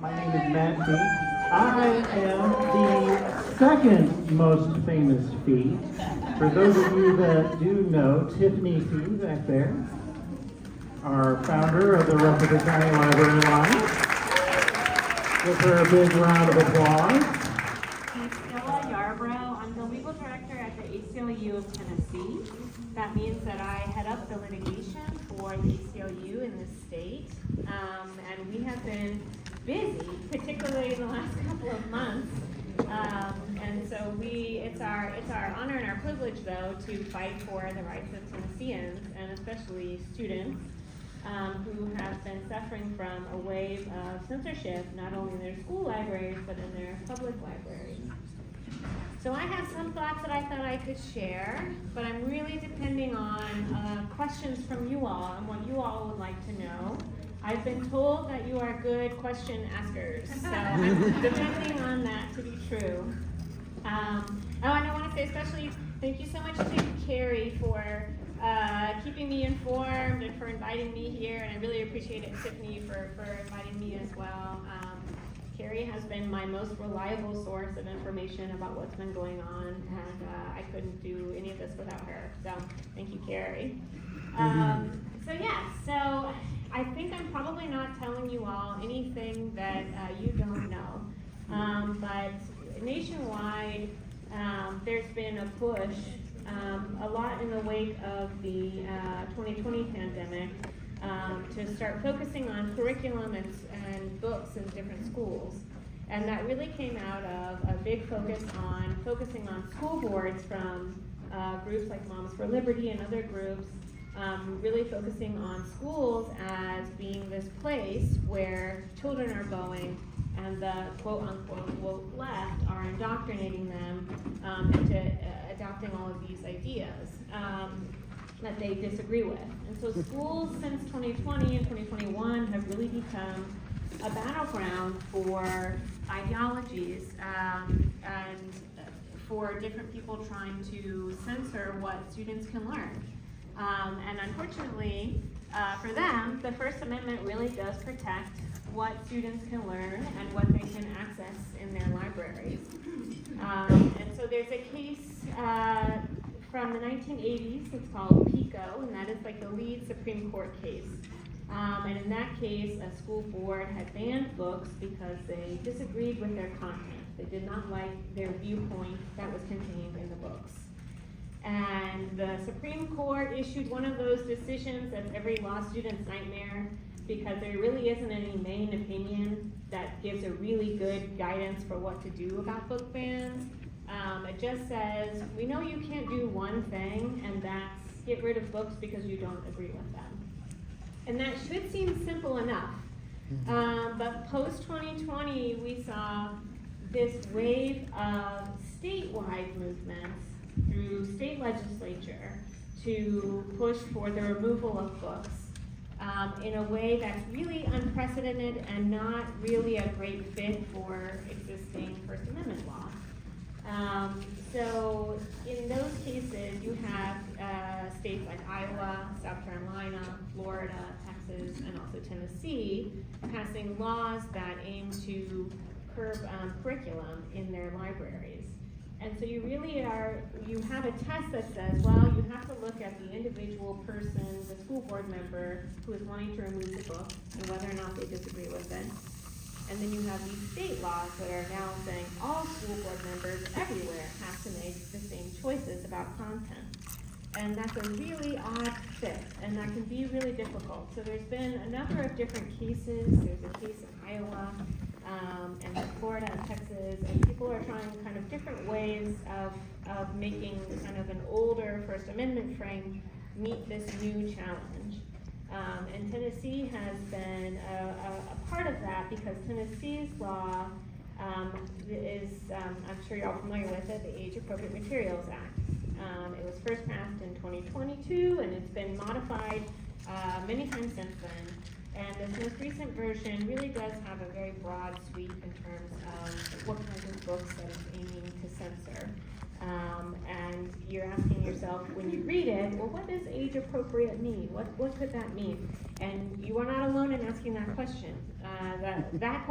My name is Matt Fee. I am the second most famous Fee. For those of you that do know, Tiffany Fee back there, our founder of the Rutherford County Library Alliance. Give her a big round of applause. Stella, Yarbrough. I'm the legal director at the ACLU of Tennessee. That means that I head up the litigation for the ACLU in this state. And we have been busy, particularly in the last couple of months. And so it's our honor and our privilege, though, to fight for the rights of Tennesseans, and especially students, who have been suffering from a wave of censorship, not only in their school libraries, but in their public libraries. So I have some thoughts that I thought I could share, but I'm really depending on questions from you all and what you all would like to know. I've been told that you are good question askers, so I'm depending on that to be true. And I want to say especially thank you so much to Carrie for keeping me informed and for inviting me here, and I really appreciate it, Tiffany, for inviting me as well. Carrie has been my most reliable source of information about what's been going on, and I couldn't do any of this without her, so thank you, Carrie. So I think I'm probably not telling you all anything that you don't know, but nationwide there's been a push, a lot in the wake of the 2020 pandemic, to start focusing on curriculum and books in different schools. And that really came out of a big focusing on school boards from groups like Moms for Liberty and other groups, really focusing on schools as being this place where children are going and the quote-unquote woke left are indoctrinating them into adopting all of these ideas that they disagree with. And so schools since 2020 and 2021 have really become a battleground for ideologies and for different people trying to censor what students can learn. And unfortunately, for them, the First Amendment really does protect what students can learn and what they can access in their libraries. And so there's a case from the 1980s, it's called PICO, and that is like the lead Supreme Court case. And in that case, a school board had banned books because they disagreed with their content. They did not like their viewpoint that was contained in the books. And the Supreme Court issued one of those decisions that's every law student's nightmare, because there really isn't any main opinion that gives a really good guidance for what to do about book bans. It just says, we know you can't do one thing, and that's get rid of books because you don't agree with them. And that should seem simple enough. But post-2020, we saw this wave of statewide movements through state legislature to push for the removal of books in a way that's really unprecedented and not really a great fit for existing First Amendment law. So in those cases, you have states like Iowa, South Carolina, Florida, Texas, and also Tennessee passing laws that aim to curb curriculum in their libraries. And so you have a test that says, well, you have to look at the individual person, the school board member who is wanting to remove the book and whether or not they disagree with it. And then you have these state laws that are now saying all school board members everywhere have to make the same choices about content. And that's a really odd fit, and that can be really difficult. So there's been a number of different cases. There's a case in Iowa, and Florida and Texas, and people are trying kind of different ways of making kind of an older First Amendment frame meet this new challenge. And Tennessee has been a part of that, because Tennessee's law is, I'm sure you're all familiar with it, the Age Appropriate Materials Act. It was first passed in 2022, and it's been modified many times since then. And this most recent version really does have a very broad sweep in terms of what kinds of books that it's aiming to censor. And you're asking yourself when you read it, well, what does age appropriate mean? What could that mean? And you are not alone in asking that question. That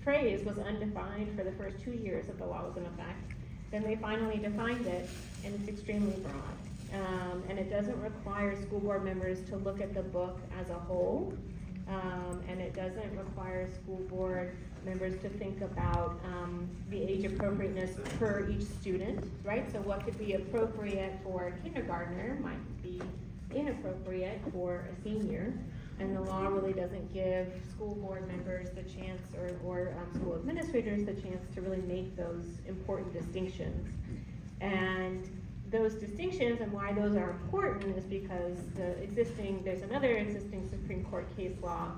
phrase was undefined for the first 2 years that the law was in effect. Then they finally defined it, and it's extremely broad. And it doesn't require school board members to look at the book as a whole. And it doesn't require school board members to think about the age appropriateness per each student, right? So what could be appropriate for a kindergartner might be inappropriate for a senior. And the law really doesn't give school board members the chance, or school administrators the chance to really make those important distinctions. And those distinctions and why those are important is because there's another existing Supreme Court case law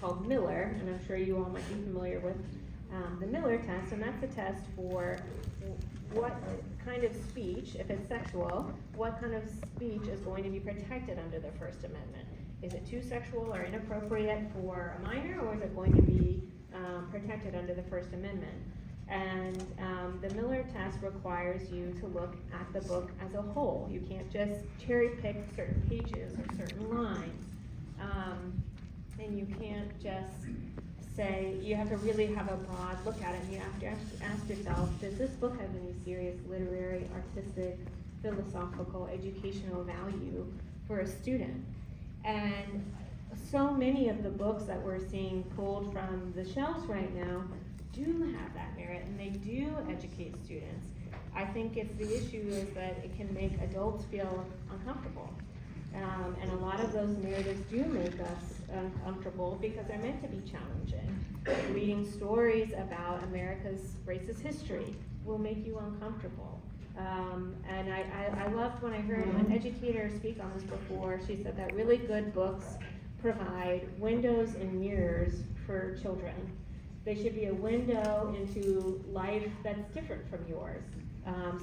called Miller, and I'm sure you all might be familiar with the Miller test, and that's a test for what kind of speech, if it's sexual, what kind of speech is going to be protected under the First Amendment. Is it too sexual or inappropriate for a minor, or is it going to be protected under the First Amendment? And the Miller test requires you to look at the book as a whole. You can't just cherry pick certain pages or certain lines. And you can't just say, you have to really have a broad look at it, and you have to ask yourself, does this book have any serious literary, artistic, philosophical, educational value for a student? And so many of the books that we're seeing pulled from the shelves right now do have that merit, and they do educate students. I think the issue is that it can make adults feel uncomfortable. And a lot of those narratives do make us uncomfortable because they're meant to be challenging. Reading stories about America's racist history will make you uncomfortable. And I loved when I heard an educator speak on this before. She said that really good books provide windows and mirrors for children. They should be a window into life that's different from yours.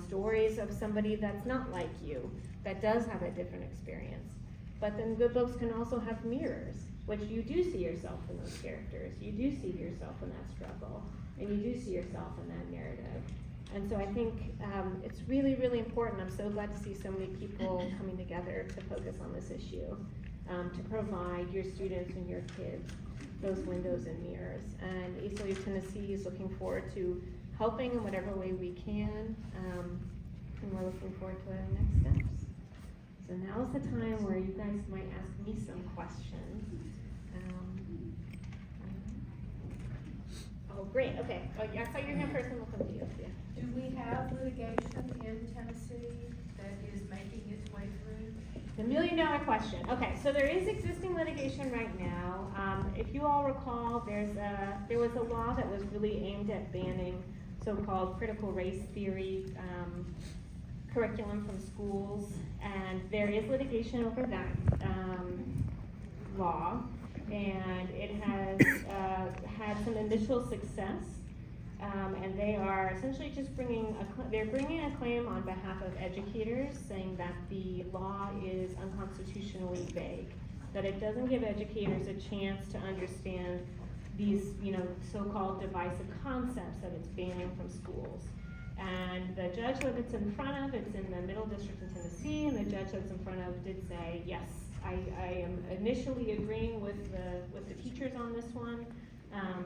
Stories of somebody that's not like you, that does have a different experience. But then good books can also have mirrors, which you do see yourself in those characters. You do see yourself in that struggle, and you do see yourself in that narrative. And so I think it's really, really important. I'm so glad to see so many people coming together to focus on this issue, to provide your students and your kids those windows and mirrors. And ACLU Tennessee is looking forward to helping in whatever way we can, and we're looking forward to our next steps. So now is the time where you guys might ask me some questions. Oh, great, okay. Oh, I saw your hand first, and we'll come to you. Yeah. Do we have litigation in Tennessee that is making its way through? The $1 million question. Okay, so there is existing litigation right now. If you all recall, there was a law that was really aimed at banning so-called critical race theory curriculum from schools, and there is litigation over that law, and it has had some initial success. And they are essentially just bringing a claim on behalf of educators, saying that the law is unconstitutionally vague, that it doesn't give educators a chance to understand these, so-called divisive concepts that it's banning from schools. And the judge that it's in front of, it's in the Middle District of Tennessee, and the judge that's in front of did say, yes, I am initially agreeing with the teachers on this one.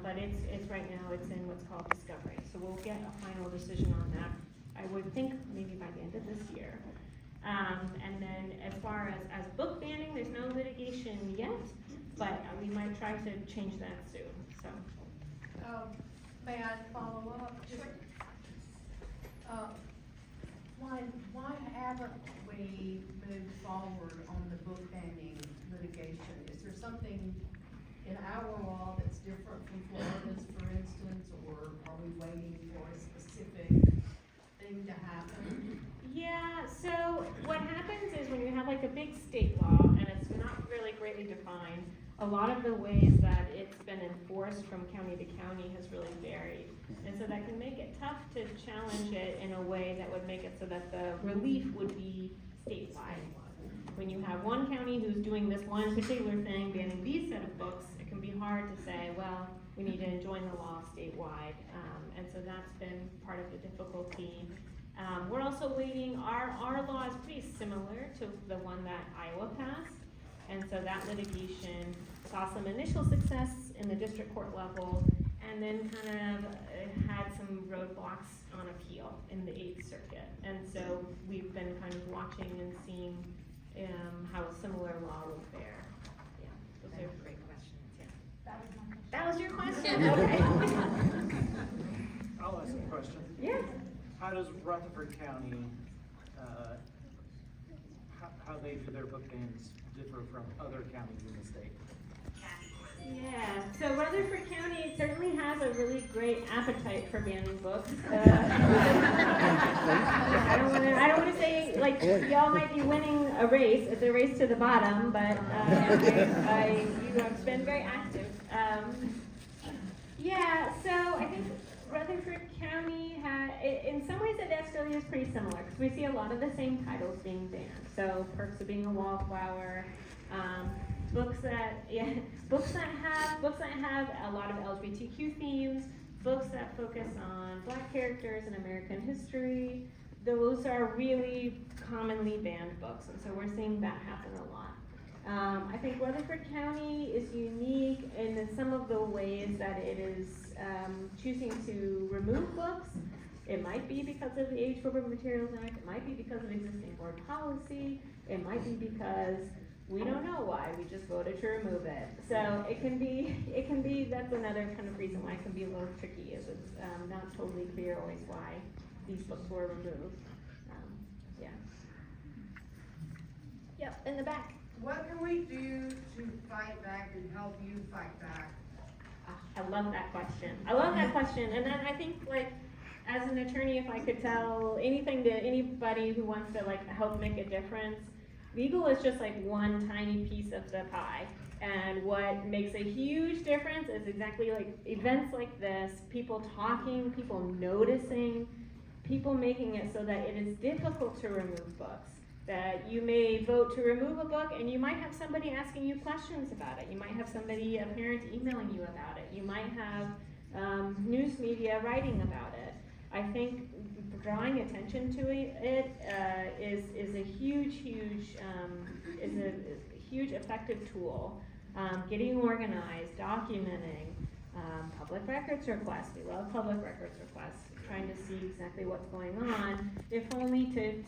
But it's right now, it's in what's called discovery. So we'll get a final decision on that, I would think maybe by the end of this year. And then as far as book banning, there's no litigation yet, but we might try to change that soon, so. May I follow up? Sure. Why haven't we moved forward on the book banning litigation? Is there something in our law that's different from Florida's, for instance, or are we waiting for a specific thing to happen? Yeah, so what happens is when you have like a big state law and it's not really greatly defined, a lot of the ways that it's been enforced from county to county has really varied. And so that can make it tough to challenge it in a way that would make it so that the relief would be statewide. When you have one county who's doing this one particular thing, banning these set of books, it can be hard to say, well, we need to enjoin the law statewide. And so that's been part of the difficulty We're also waiting, our law is pretty similar to the one that Iowa passed. And so that litigation saw some initial success in the district court level, and then kind of had some roadblocks on appeal in the 8th Circuit. And so we've been kind of watching and seeing how a similar law will fare. Yeah, those are great questions. Yeah. That was your question? Okay. I'll ask a question. Yeah. How does Rutherford County, how they do their book bans differ from other counties in the state? Yeah, so Rutherford County certainly has a really great appetite for banning books. I don't want to say, like, y'all might be winning a race. It's a race to the bottom, but you have been very active. Yeah, so I think Rutherford County in some ways the ACLU is pretty similar, because we see a lot of the same titles being banned. So Perks of Being a Wallflower, books that have a lot of LGBTQ themes, books that focus on Black characters and American history. Those are really commonly banned books, and so we're seeing that happen a lot. I think Rutherford County is unique in some of the ways that it is choosing to remove books. It might be because of the Age-Appropriate Materials Act. It might be because of existing board policy. It might be because we don't know why. We just voted to remove it. So it can be. That's another kind of reason why it can be a little tricky. Is it's not totally clear always why these books were removed. Yeah. Yep, in the back. What can we do to fight back and help you fight back? I love that question. And then I think, like, as an attorney, if I could tell anything to anybody who wants to, like, help make a difference, legal is just like one tiny piece of the pie. And what makes a huge difference is exactly like events like this, people talking, people noticing, people making it so that it is difficult to remove books. That you may vote to remove a book and you might have somebody asking you questions about it. You might have somebody, a parent, emailing you about it. You might have news media writing about it. I think drawing attention to it is a huge effective tool. Getting organized, documenting, public records requests. We love public records requests. Trying to see exactly what's going on, if only to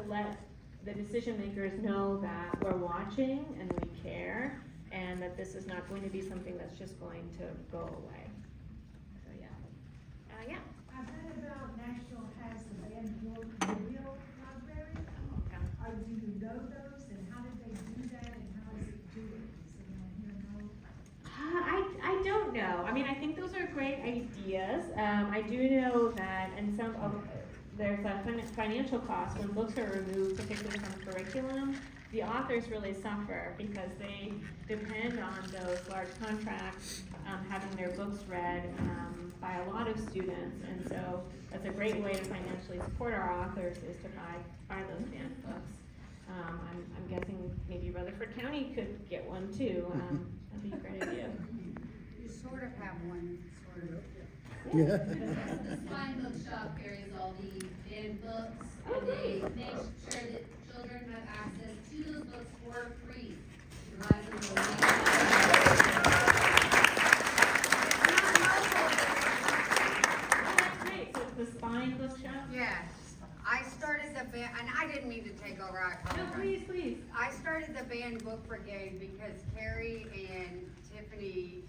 let the decision makers know that we're watching and we care, and that this is not going to be something that's just going to go away. So yeah. Yeah. I've heard about National has the banned book Real Library. Okay. Do you know those, and how did they do that, and how does it do it? Does anyone here know? I don't know. I mean, I think those are great ideas. I do know that, and there's a financial cost when books are removed, particularly from curriculum. The authors really suffer because they depend on those large contracts, having their books read by a lot of students, and so that's a great way to financially support our authors is to buy those banned books. I'm guessing maybe Rutherford County could get one too. That'd be a great idea. You sort of have one, sort of. The Spine Bookshop carries all the banned books, and they make sure that children have access to those books for free. Provide them with That's great. So it's the Spine Bookshop? Yes, I started the band, and I didn't mean to take over, I No, apologize. please. I started the banned book brigade because Carrie and Tiffany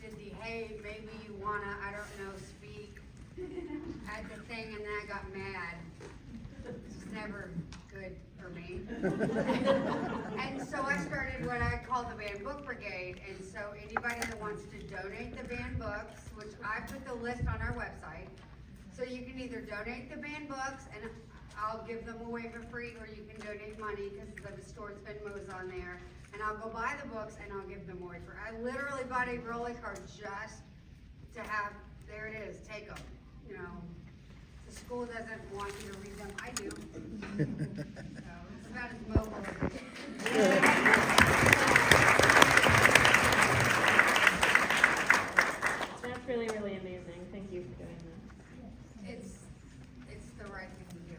did the, hey, maybe you wanna, I don't know, speak at the thing, and then I got mad. It's never good for me. And so I started what I call the banned book brigade, and so anybody that wants to donate the banned books, which I put the list on our website, so you can either donate the banned books, and I'll give them away for free, or you can donate money, because the store's Venmo's on there, and I'll go buy the books and I'll give them away for. I literally bought a rolling card just to have. There it is. Take them. You know, the school doesn't want you to read them. I do. So it's about as mobile as it is. That's really, really amazing. Thank you for doing that. It's the right thing to do.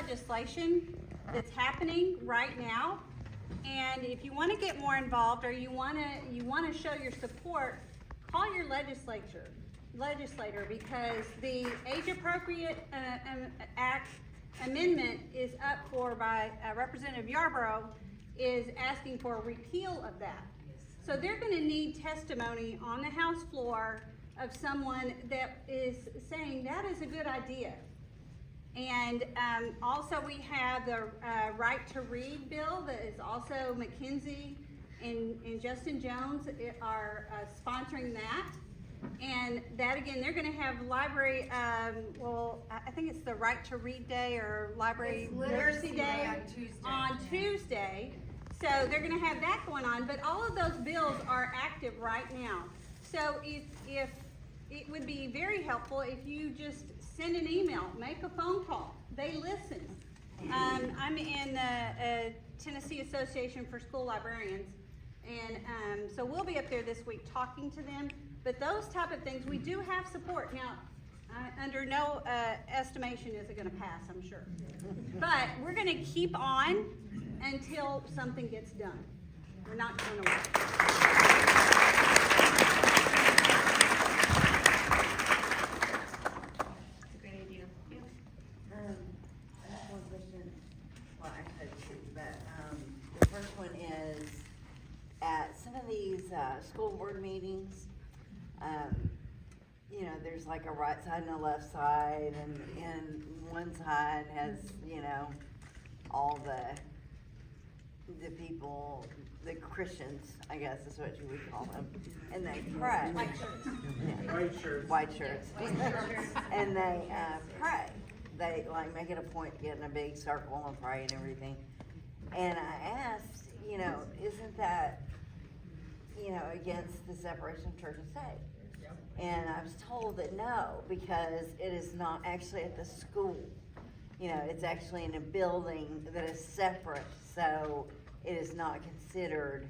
legislation that's happening right now. And if you want to get more involved or you want to show your support, call your legislator, because the age appropriate act amendment is up for by Representative Yarbrough is asking for a repeal of that. So they're going to need testimony on the House floor of someone that is saying that is a good idea. And also we have the right to read bill that is also McKinsey and Justin Jones are sponsoring that. And that again, they're gonna have library, well, I think it's the Right to Read Day or Library It's Literacy Literacy Day Day on Tuesday. So they're gonna have that going on, but all of those bills are active right now. So if it would be very helpful if you just send an email, make a phone call. They listen. I'm in the Tennessee Association for School Librarians, and so we'll be up there this week talking to them. But those type of things, we do have support. Now, under no estimation is it gonna pass, I'm sure. But we're gonna keep on until something gets done. We're not going away. It's a great idea. Yeah. I have one question. Well, I had two, but, the first one is, at some of these, school board meetings, you know, there's like a right side and a left side, and one side has, you know, all the people, the Christians, I guess is what you would call them, and they pray. White shirts. Yeah. White shirts. White shirts. And they, pray. They like make it a point to get in a big circle and pray and everything. And I asked, you know, isn't that, you know, against the separation of church and state? And I was told that no, because it is not actually at the school. You know, it's actually in a building that is separate, so it is not considered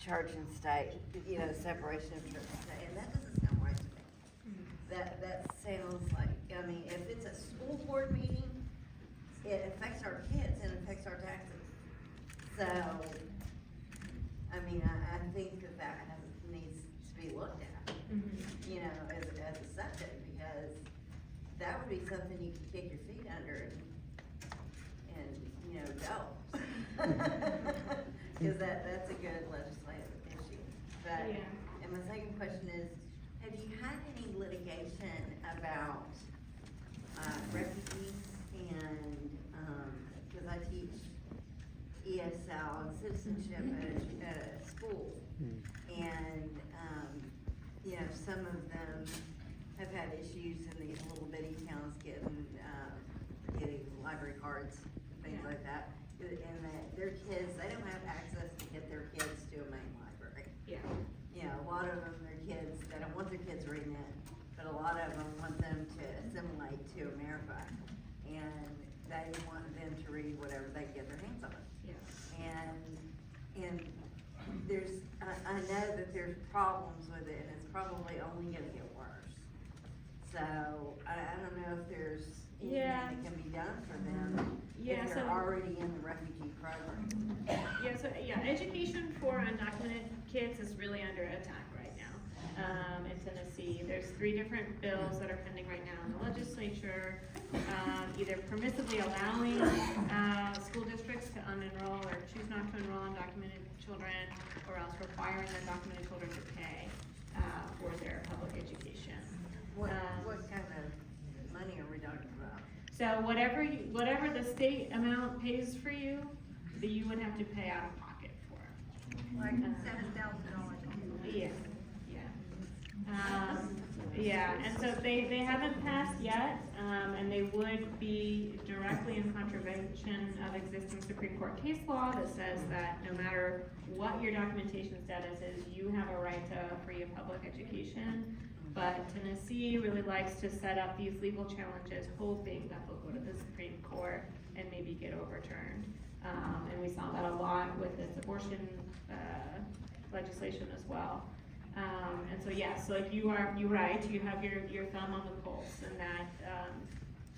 church and state, you know, separation of church and state, and that doesn't sound right to me. That sounds like, I mean, if it's a school board meeting, it affects our kids and affects our taxes. So, I mean, I think that needs to be looked at, you know, as a subject, because that would be something you could kick your feet under and you know, go. Cause that's a good legislative issue. But, Yeah. and my second question is, have you had any litigation about, refugees and, cause I teach ESL and citizenship at a school. And, you know, some of them have had issues in these little bitty towns getting library cards, things like that. And that their kids, they don't have access to get their kids to a main library. Yeah. You know, a lot of them, their kids, they don't want their kids reading it, but a lot of them want them to assimilate to America. And they want them to read whatever they get their hands on. Yeah. And there's, I know that there's problems with it, and it's probably only gonna get worse. So, I don't know if there's anything Yeah. that can be done for them Yeah, if they're so- already in the refugee program. Yeah, so, yeah, education for undocumented kids is really under attack right now, in Tennessee. There's 3 different bills that are pending right now in the legislature, either permissively allowing, school districts to unenroll or choose not to enroll undocumented children, or else requiring undocumented children to pay, for their public education. What kind of money are we talking about? So whatever the state amount pays for you, that you would have to pay out of pocket for. Like $7,000. Yeah, yeah, and so they haven't passed yet, and they would be directly in contravention of existing Supreme Court case law that says that no matter what your documentation status is, you have a right to a free and public education. But Tennessee really likes to set up these legal challenges, hoping that they'll go to the Supreme Court and maybe get overturned. And we saw that a lot with this abortion legislation as well. And so yes, like you're right, you have your thumb on the pulse, and that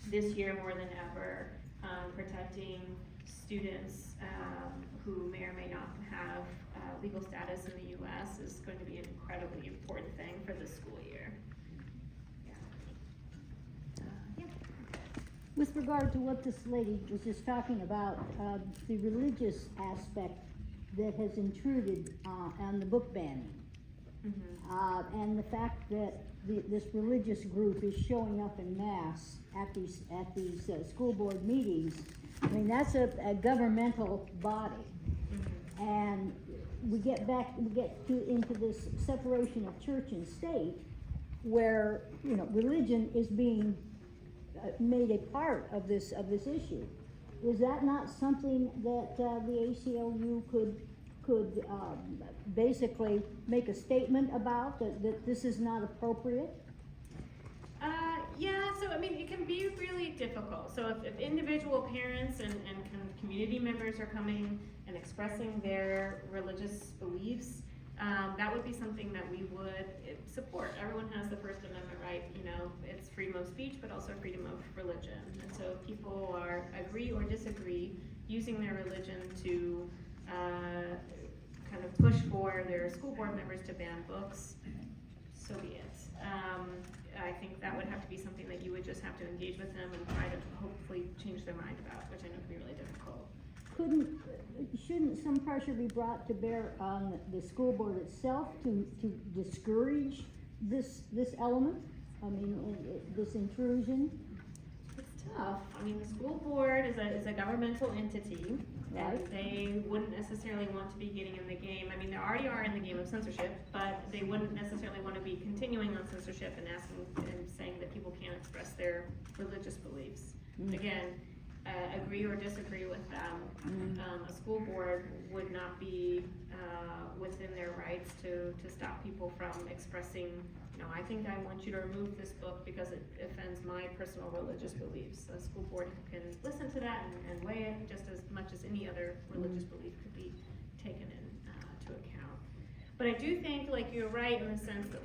this year more than ever, protecting students who may or may not have legal status in the U.S. is going to be an incredibly important thing for this school year. Yeah. With regard to what this lady was just talking about, the religious aspect that has intruded on the book banning, and the fact that this religious group is showing up in mass at these school board meetings, I mean, that's a governmental body, and we get into this separation of church and state, where religion is being made a part of this issue. Is that not something that the ACLU could basically make a statement about, that this is not appropriate? Yeah, so I mean, it can be really difficult. So if individual parents and community members are coming and expressing their religious beliefs, that would be something that we would support. Everyone has the First Amendment right, it's freedom of speech, but also freedom of religion. And so if people agree or disagree using their religion to kind of push for their school board members to ban books, so be it. I think that would have to be something that you would just have to engage with them and try to hopefully change their mind about, which I know can be really difficult. Shouldn't some pressure be brought to bear on the school board itself to discourage this element? I mean, this intrusion? It's tough. I mean, the school board is a governmental entity, right? And they wouldn't necessarily want to be getting in the game. I mean, they already are in the game of censorship, but they wouldn't necessarily want to be continuing on censorship and saying that people can't express their religious beliefs. Again, agree or disagree with them, a school board would not be within their rights to stop people from expressing, I think I want you to remove this book because it offends my personal religious beliefs. A school board can listen to that and weigh it just as much as any other religious belief could be taken into account. But I do think, you're right in the sense that,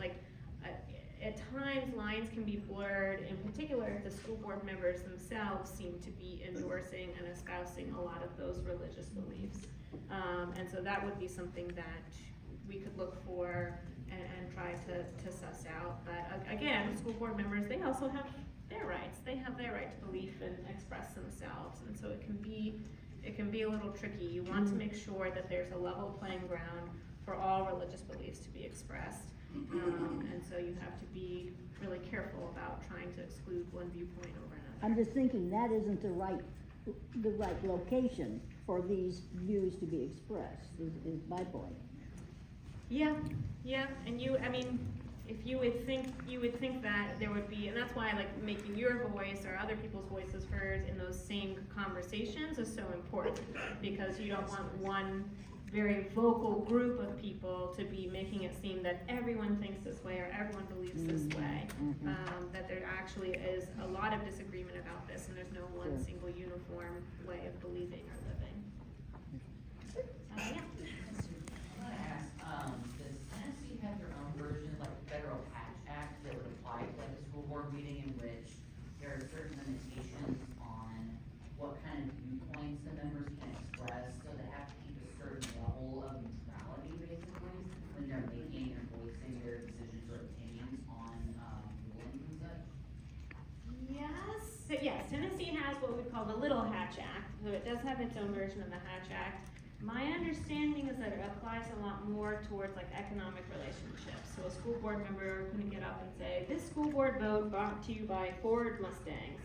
at times lines can be blurred, in particular if the school board members themselves seem to be endorsing and espousing a lot of those religious beliefs. And so that would be something that we could look for and try to suss out. But again, school board members, they also have their rights. They have their right to believe and express themselves. And so it can be a little tricky. You want to make sure that there's a level playing ground for all religious beliefs to be expressed. And so you have to be really careful about trying to exclude one viewpoint over another. I'm just thinking that isn't the right location for these views to be expressed, is my point. Yeah, and if you would think that there would be, and that's why making your voice or other people's voices heard in those same conversations is so important, because you don't want one very vocal group of people to be making it seem that everyone thinks this way or everyone believes this way. That there actually is a lot of disagreement about this, and there's no one single uniform way of believing or living. Yeah. I want to ask, does Tennessee have their own version, like Federal Hatch Act, that would apply to a school board meeting in which there are certain limitations on what kind of viewpoints the members can express, so they have to keep a certain level of neutrality, basically, when they're making or voicing their decisions or opinions on rulings and such? Yes, Tennessee has what we call the Little Hatch Act, so it does have its own version of the Hatch Act. My understanding is that it applies a lot more towards economic relationships. So a school board member can get up and say, "This school board vote brought to you by Ford Mustangs."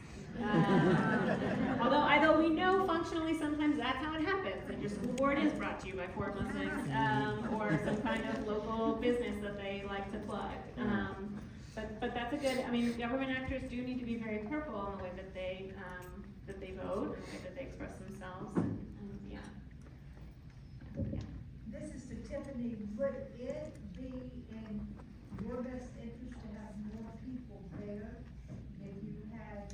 Although we know functionally sometimes that's how it happens, that your school board is brought to you by Ford Mustangs, or some kind of local business that they like to plug. But that's a good, government actors do need to be very careful in the way that they vote, and the way that they express themselves, and yeah. This is to Tiffany. Would it be in your best interest to have more people there if you had,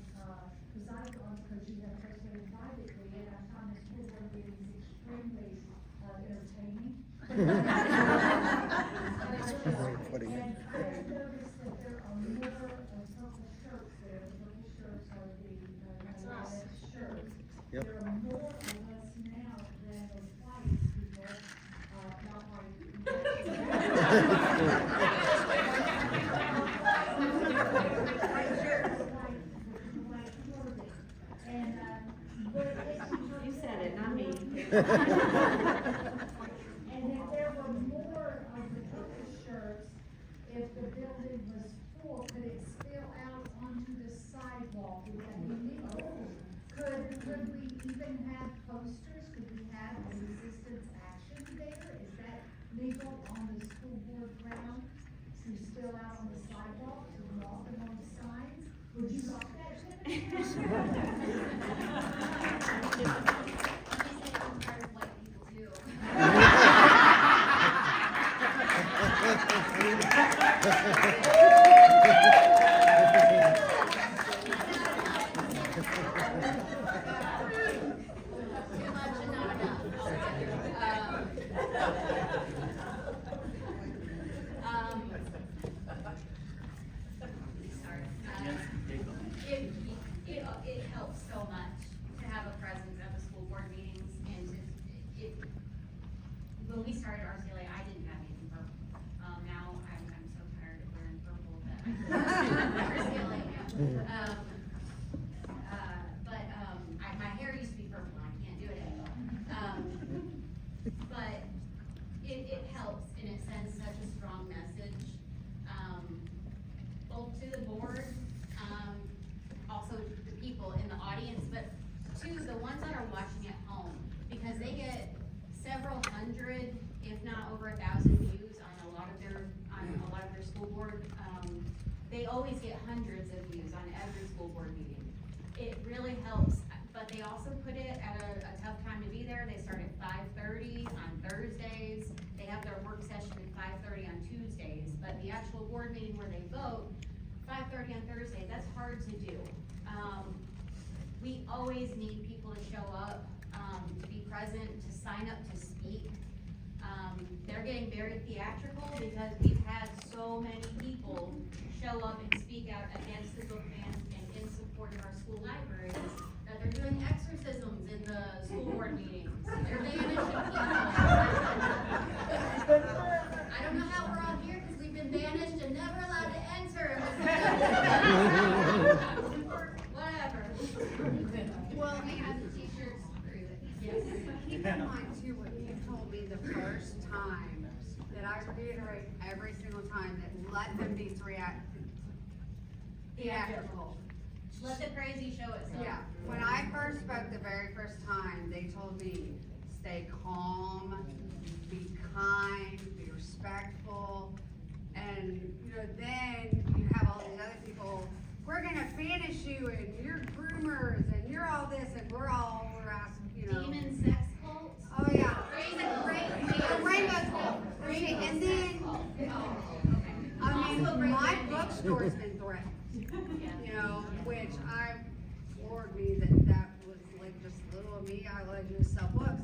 because you have personally invited me, and I find the school board meetings extremely entertaining. And I noticed that there are more purple shirts there. The purple shirts are the shirts. There are more of us now than the white people, not white people. White clothing. And, but You said it, not me. and if there were more of the color shirts, if the building was full, could it spill out onto the sidewalk? Would that be legal? Could we even have posters? Could we have a resistance action there? Is that legal on the school board grounds to spill out on the sidewalk, to walk them on the signs? Would you like that? It helps so much to have a presence at the school board meetings and when we started RCLA, I didn't have anything purple. Now I'm so tired of wearing purple that RCLA now. My hair used to be purple, I can't do it anymore. But it helps and it sends such a strong message, both to the board, also the people in the audience, but to the ones that are watching at home, because they get several hundred, if not over 1,000 views on a lot of their school board. They always get hundreds of views on every school board meeting. It really helps, but they also put it at a tough time to be there. They start at 5:30 on Thursdays. They have their work session at 5:30 on Tuesdays, but the actual board meeting where they vote, 5:30 on Thursday, that's hard to do. We always need people to show up, to be present, to sign up to speak. They're getting very theatrical because we've had so many people show up and speak out against the book bans and in support of our school libraries, that they're doing exorcisms in the school board meetings. They're banishing people. I don't know how we're all here because we've been banished and never allowed to enter. Whatever. Well, they have the t-shirts, prove it. Yes. Keep in mind too, what you told me the first time, that I reiterate every single time, that let them be theatrical. Let the crazy show itself. Yeah, when I first spoke the very first time, they told me, stay calm, be kind, be respectful, and, then you have all these other people, we're gonna banish you, and you're groomers, and you're all this, and we're asking, Demon sex cults. Oh, yeah. Crazy. And then, I mean, my bookstore's been threatened, which floored me that was like just little of me, I like to sell books.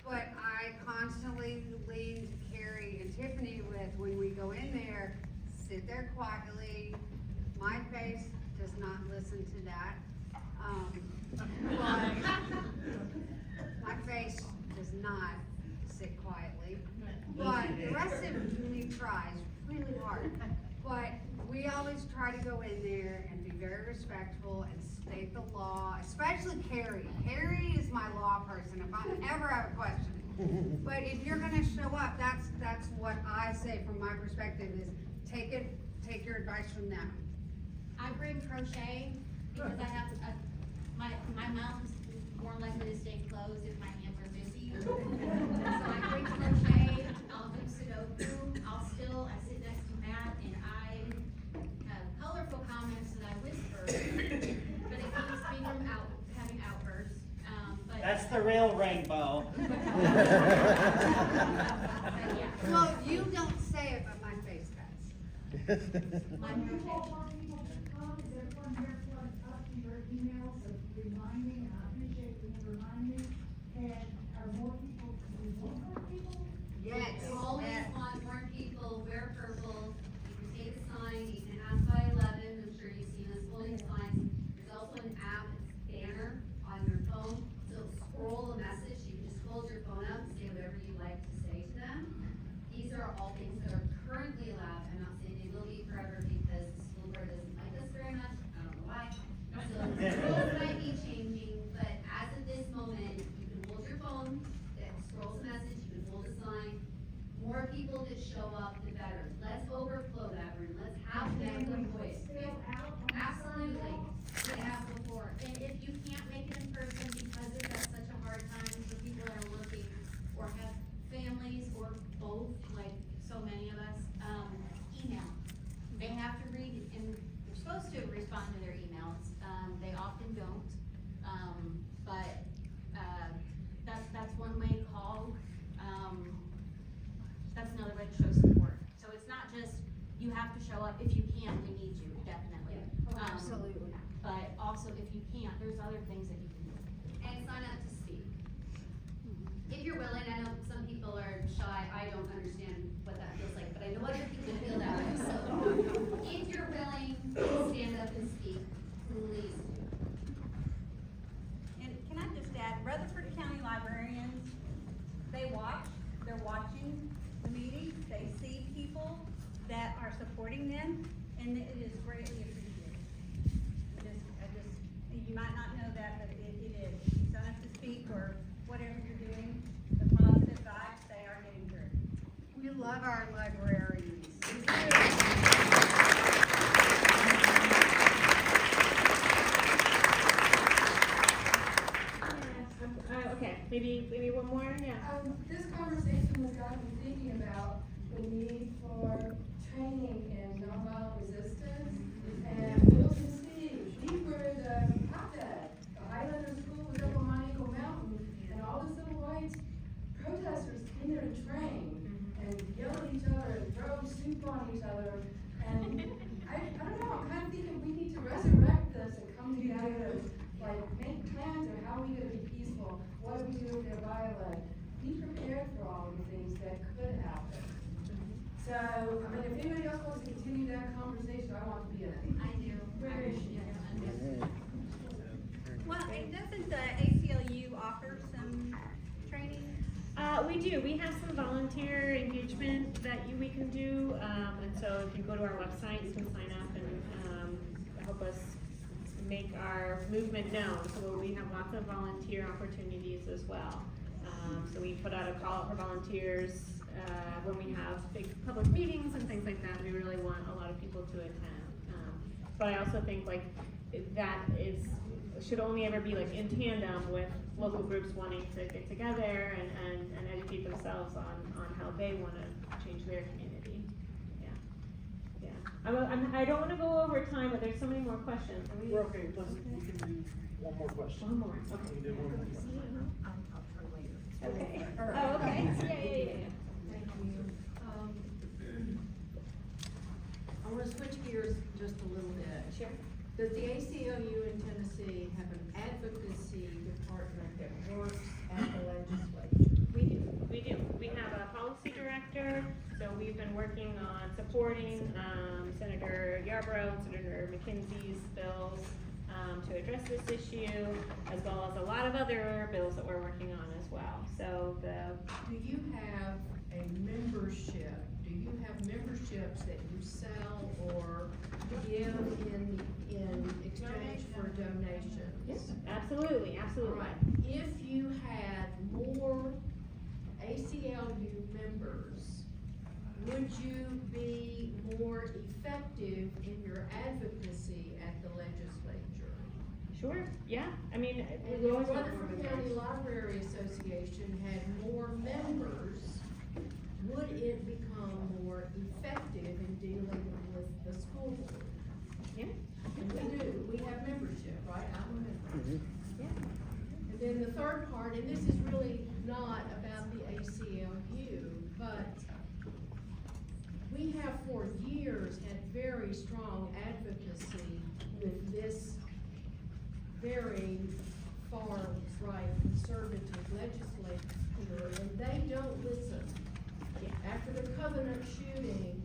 But I constantly lean to Carrie and Tiffany with, when we go in there, sit there quietly. My face does not listen to that. My face does not sit quietly. But the rest of me tries really hard. But we always try to go in there and be very respectful and state the law, especially Carrie. Carrie is my law person if I ever have a question. But if you're gonna show up, that's what I say from my perspective is take your advice from them. I bring crochet because I have my mouth's more likely to stay closed if my hands are busy. So I bring crochet, I'll do Sudoku, I sit next to Matt and I have colorful comments that I whisper, but it keeps me from having outbursts. That's the real rainbow. Well, you don't say it, but my face does. My When you crochet. all want people to come, is everyone here plugged up to your emails of reminding, I appreciate you reminding, and are more people, do we want more people? Yes. You always want more people, wear purple, you can take a sign, you can ask by 11, I'm sure you've seen us holding signs. There's also an app, it's banner on your phone, so if you can't, there's other things that you can do. And sign up to speak. If you're willing, I know some people are shy, I don't understand what that feels like, but I know other people feel that way, so if you're willing to stand up and speak, please do. And can I just add, Rutherford County librarians, they're watching the meetings, they see people that are supporting them, and it is greatly appreciated. You might not know that, but it is. If you sign up to speak or whatever you're doing, the positive vibes, they are getting heard. We love our librarians. Okay, maybe one more, yeah. This conversation has got me thinking about the need for training in nonviolent resistance. And Middle Tennessee, we were the Highlander School was up on Montego Mountain, and all the civil rights protesters came there to train and yell at each other and throw soup on each other. And I don't know, I'm kind of thinking we need to resurrect this and come together, like make plans of how we gonna be peaceful, what do we do if they're violent, be prepared for all the things that could happen. So, I mean, if anybody else wants to continue that conversation, I want to be in it. I do. Well, and doesn't the ACLU offer some training? We do. We have some volunteer engagement that we can do, and so if you go to our website, you can sign up and help us make our movement known. So we have lots of volunteer opportunities as well. So we put out a call for volunteers when we have big public meetings and things like that. We really want a lot of people to attend. But I also think like that should only ever be like in tandem with local groups wanting to get together and educate themselves on how they want to change their community. Yeah. I don't want to go over time, but there's so many more questions. We're okay, we can do one more question. One more, We okay. can do one more question. Okay. Oh, okay. Yeah. Thank you. I want to switch gears just a little bit. Sure. Does the ACLU in Tennessee have an advocacy department that works at the legislature? We do. We have a policy director, so we've been working on supporting Senator Yarbrough and Senator McKenzie's bills to address this issue, as well as a lot of other bills that we're working on as well. So Do you have a membership? Do you have memberships that you sell or give in exchange for donations? Yes, absolutely. All right. If you had more ACLU members, would you be more effective in your advocacy at the legislature? Sure, yeah. I mean, And we if always want Rutherford more County members. Library Association had more members, would it become more effective in dealing with the school board? Yeah. And we do, we have membership, right? I'm a member. Yeah. And then the third part, and this is really not about the ACLU, but we have for years had very strong advocacy with this very far right conservative legislature, and they don't listen. After the Covenant shooting,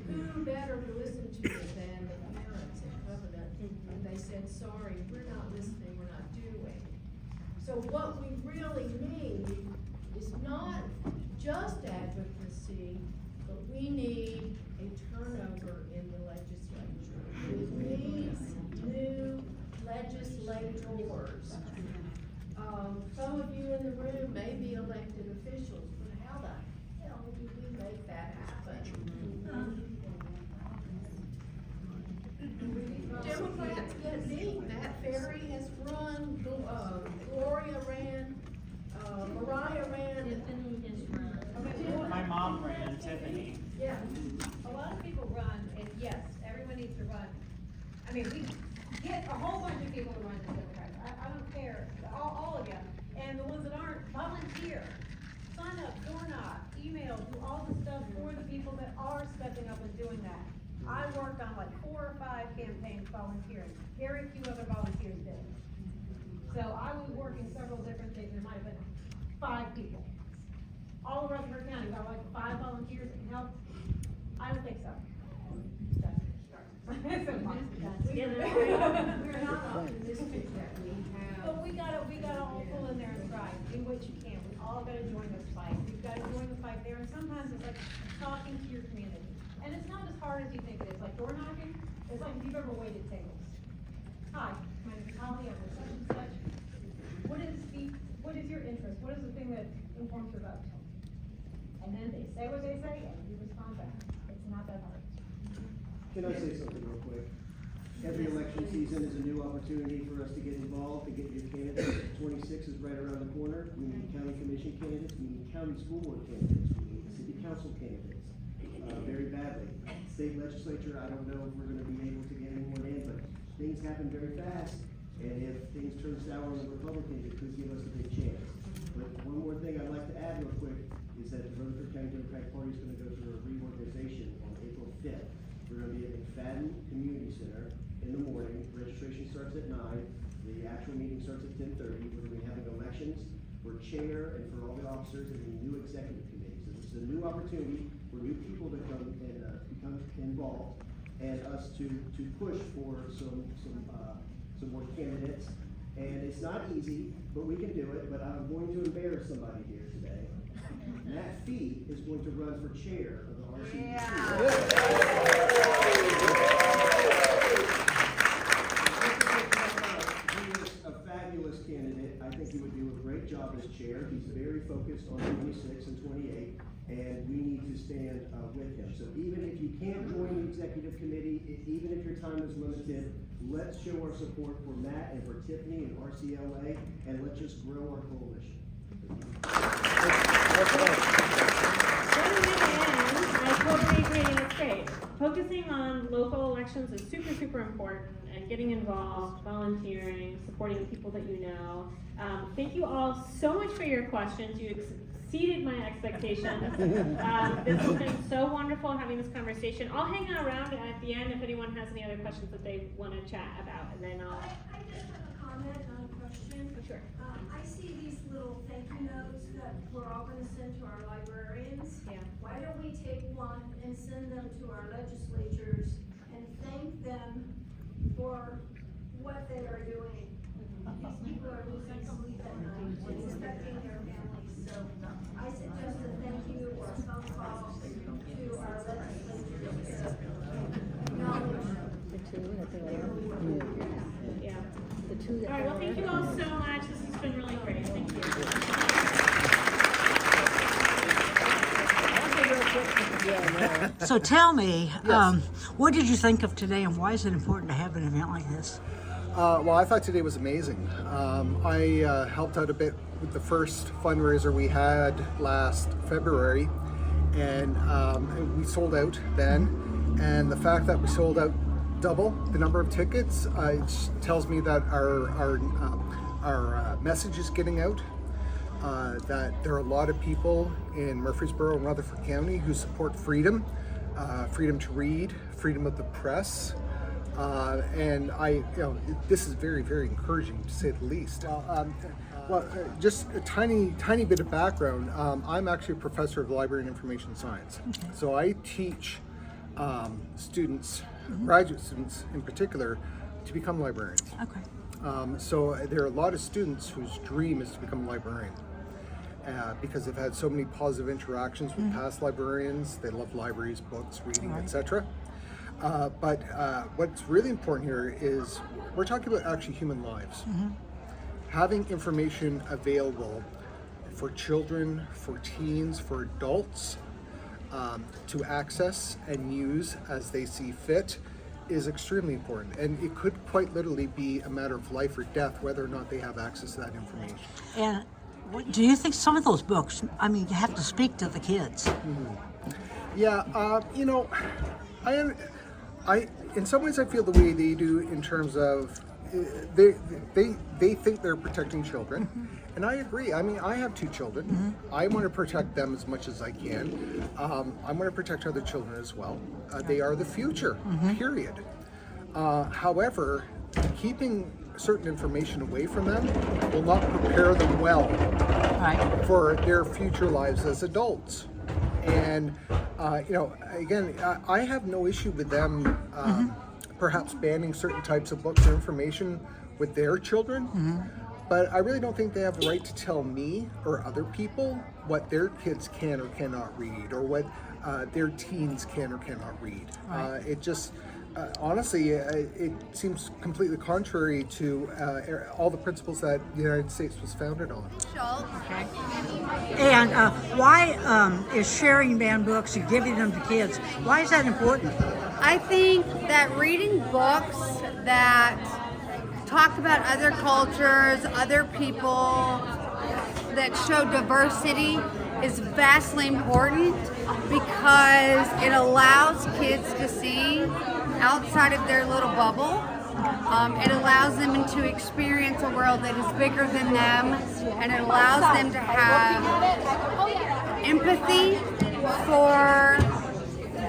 who better to listen to than the parents at Covenant? And they said, sorry, we're not listening, we're not doing. So what we really need is not just advocacy, but we need a turnover in the legislature. We need new legislators. Some of you in the room may be elected officials, but how the hell do we make that happen? Democrats get me. Matt Ferry has run, Gloria ran, Mariah ran. Tiffany has run. My mom ran, Tiffany. Yeah. A lot of people run, and yes, everyone needs to run. I mean, we get a whole bunch of people to run as Democrats. I don't care, all of you. And the ones that aren't, volunteer. Sign up, door knock, email, do all the stuff for the people that are stepping up and doing that. I worked on like 4 or 5 campaigns volunteering, very few other volunteers did. So I was working several different things, there might have been 5 people. All of Rutherford County, about like 5 volunteers that can help? I don't think so. We're not optimistic that we have. But we gotta all pull in there and try, do what you can, we all gotta join this fight, we've gotta join the fight there, and sometimes it's like talking to your community. And it's not as hard as you think it is, like door knocking, it's like if you've ever waited tables. Hi, my name is Holly, I'm with such and such. What is your interest, what is the thing that informs your vote? And then they say what they say, and you respond back, it's not that hard. Can I say something real quick? Every election season is a new opportunity for us to get involved, to get new candidates. 26 is right around the corner. We need county commission candidates, we need county school board candidates, we need city council candidates, very badly. State legislature, I don't know if we're gonna be able to get anyone in, but things happen very fast. And if things turn sour on the Republicans, it could give us a big chance. But one more thing I'd like to add real quick is that the Rutherford County Democratic Party is gonna go through a reorganization on April 5th. We're gonna be at McFadden Community Center in the morning. Registration starts at 9. The actual meeting starts at 10:30. We're gonna be having elections for chair and for all the officers and the new executive committee. So this is a new opportunity for new people to come and become involved, and us to push for some more candidates. And it's not easy, but we can do it. But I'm going to embarrass somebody here today. Matt Fee is going to run for chair of the RCLA. He is a fabulous candidate. I think he would do a great job as chair. He's very focused on 26 and 28, and we need to stand with him. So even if you can't join the executive committee, even if your time is limited, let's show our support for Matt and for Tiffany and RCLA, and let's just grow our coalition. I totally agree, it's great. Focusing on local elections is super, super important, and getting involved, volunteering, supporting the people that you know. Thank you all so much for your questions. You exceeded my expectations. This has been so wonderful having this conversation. I'll hang around at the end if anyone has any other questions that they want to chat about, and then I'll. I just have a comment, not a question. Sure. I see these little thank you notes that we're all gonna send to our librarians. Yeah. Why don't we take one and send them to our legislatures and thank them for what they are doing? These people are losing sleep at night, it's affecting their families, so I suggest a thank you or a phone call to our legislatures. Yeah. All right, well, thank you all so much. This has been really great. Thank you. So tell me, what did you think of today, and why is it important to have an event like this? Well, I thought today was amazing. I helped out a bit with the first fundraiser we had last February, and we sold out then. And the fact that we sold out double the number of tickets it tells me that our message is getting out. That there are a lot of people in Murfreesboro and Rutherford County who support freedom, freedom to read, freedom of the press. And this is very, very encouraging to say the least. Just a tiny bit of background. I'm actually a professor of library and information science. Okay. So I teach students, graduate students in particular, to become librarians. Okay. So there are a lot of students whose dream is to become a librarian. Because they've had so many positive interactions with past librarians. They love libraries, books, reading, etc. But what's really important here is we're talking about actually human lives. Having information available for children, for teens, for adults to access and use as they see fit is extremely important. And it could quite literally be a matter of life or death whether or not they have access to that information. And do you think some of those books, you have to speak to the kids? Yeah, I in some ways I feel the way they do in terms of they think they're protecting children, and I agree. I mean, I have 2 children. I want to protect them as much as I can. I want to protect other children as well. They are the future, period. However, keeping certain information away from them will not prepare them well for their future lives as adults. And you know, again, I have no issue with them perhaps banning certain types of books or information with their children, but I really don't think they have the right to tell me or other people what their kids can or cannot read, or what their teens can or cannot read. It just honestly, it seems completely contrary to all the principles that the United States was founded on. And why is sharing banned books and giving them to kids, why is that important? I think that reading books that talk about other cultures, other people, that show diversity is vastly important because it allows kids to see outside of their little bubble. It allows them to experience a world that is bigger than them, and it allows them to have empathy for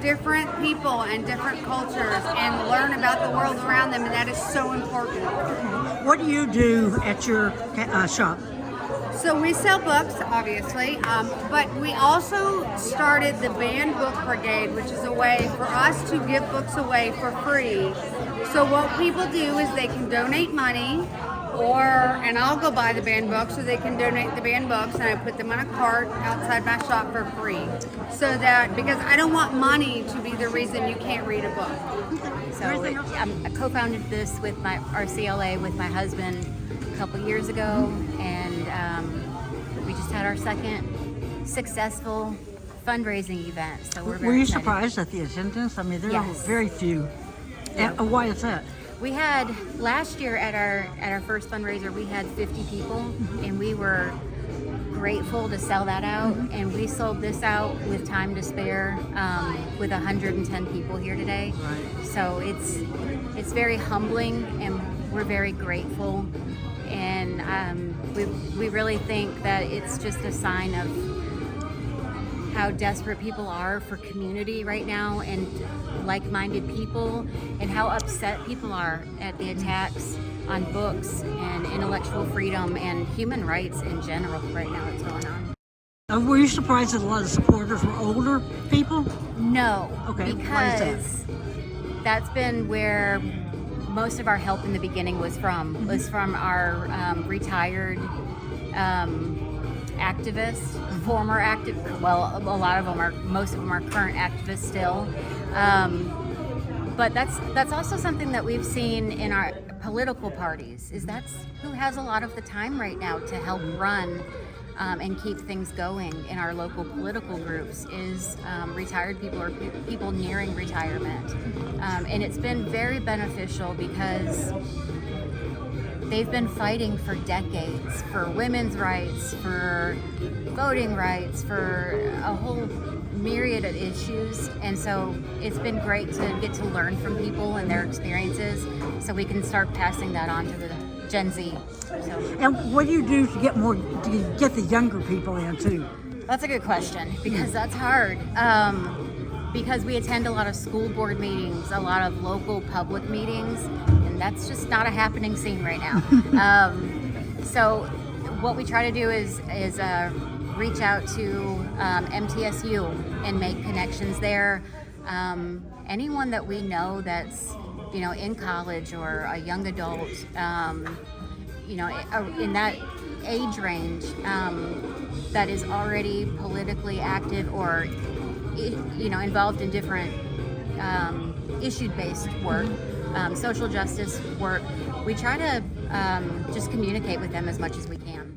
different people and different cultures and learn about the world around them, and that is so important. What do you do at your shop? So we sell books, obviously, but we also started the Banned Book Brigade, which is a way for us to give books away for free. So what people do is they can donate money, and I'll go buy the banned books, so they can donate the banned books, and I put them on a cart outside my shop for free. So that, because I don't want money to be the reason you can't read a book. So I co-founded this with my RCLA with my husband a couple years ago, and we just had our second successful fundraising event. So we're very Were you excited. surprised at the attendance? I mean, there Yes. were very few. Yeah. Why is that? We had last year at our first fundraiser, we had 50 people, and we were grateful to sell that out. And we sold this out with time to spare, with 110 people here today. Right. So it's very humbling, and we're very grateful. And we really think that it's just a sign of how desperate people are for community right now and like-minded people, and how upset people are at the attacks on books and intellectual freedom and human rights in general right now that's going on. Were you surprised that a lot of supporters were older people? No, Okay, why is that? because that's been where most of our help in the beginning was from our retired activists, former active. Well, most of them are current activists still. But that's also something that we've seen in our political parties. Is that's who has a lot of the time right now to help run and keep things going in our local political groups is retired people or people nearing retirement. And it's been very beneficial because they've been fighting for decades for women's rights, for voting rights, for a whole myriad of issues. And so it's been great to get to learn from people and their experiences so we can start passing that on to the Gen Z. So. And what do you do to get the younger people in too? That's a good question, because that's hard. Because we attend a lot of school board meetings, a lot of local public meetings, and that's just not a happening scene right now. So what we try to do is reach out to MTSU and make connections there. Anyone that we know that's in college or a young adult, in that age range, that is already politically active or involved in different issue-based work, social justice work. We try to just communicate with them as much as we can.